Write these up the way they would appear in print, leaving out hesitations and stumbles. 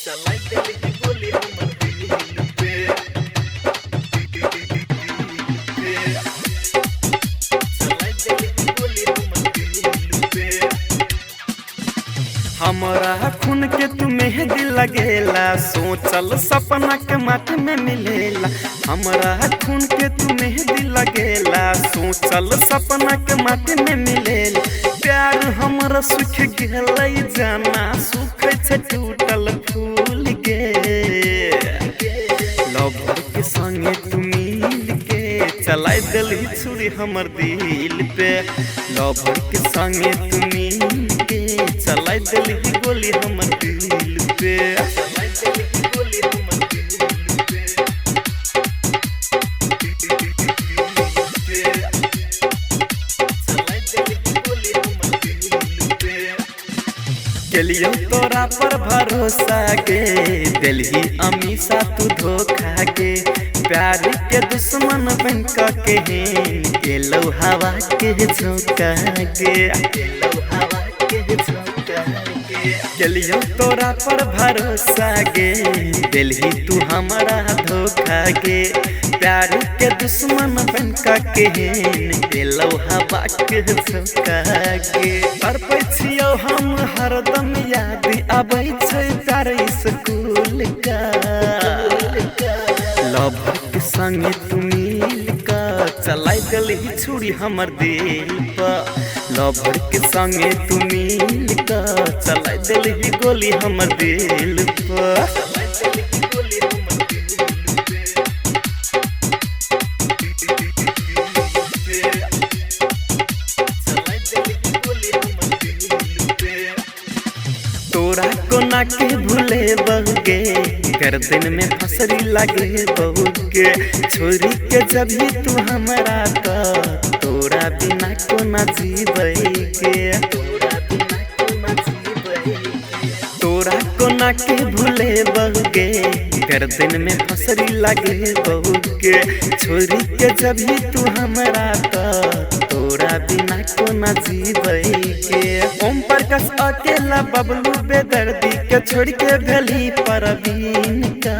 चलाई दिल गोली हमर दिल पे चलाई दिल गोली हमर दिल पे। हमरा खून के तू मेहंदी लगेला, सोचल सपना के माटी में मिलेला। हमरा खून के तू मेहंदी लगेला, सोचल सपना के माटी में मिलेला। प्यार हमरा सुख गेलै जाना, सुख छै टूटल फूल के। लवर के संगे तू मिल के चलाई दिली छुरी हमर दिल पे। लवर के संगे तू मिल के चलाई दिली गोली हमर दिल पे। चलाई दिली गोली हमर दिल पे। चलाई दिली गोली हमर दिल पे। केलियो तोरा पर भरोसा गे, दिलही अमीसा तू धोखा गे। प्यार के दुश्मन बन के हेन केलो हवा के झोंका गे। केलो हवा के झोंका गे। केलियो तोरा पर भरोसा गे, दिलही तू हमारा धोखा गे। प्यार के दुश्मन बन के हेन केलो हवा के झोंका गे। पर पछियो हम हरदम याद आबै छै प्यार स्कूल का। लवर के संगे तू मिल का चलाई दिली छुरी हमर दिल पर। लवर के संगे तू मिल का चलाई दिली गोली हमर दिल पर। चलाई दिली गोली हमर दिल पे। चलाई दिली गोली हमर दिल पे। तोरा कोना के भूले बहुगे, गर्दन में फसरी लगे बहुगे। छोरी के जब ही तू हमारा तोरा बिना कोना जीवे के। तोरा बिना कोना जीवे। तोरा कोना के भूले बहुगे, गर्दन में फसरी लगे बहुगे। छोरी के जब ही तू हमारा तोरा बिना कोना जीवे के। ओम प्रकाश अकेला बबलू बेदर्दी के छोड़ के भेली परवीन का।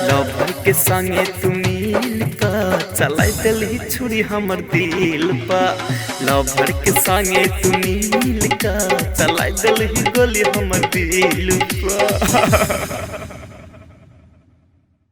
लवर के संगे तू मिल का चलाई दिली छुरी हमर दिल पर। लवर के संगे तू मिल का चलाई दिली गोली हमर दिल पर।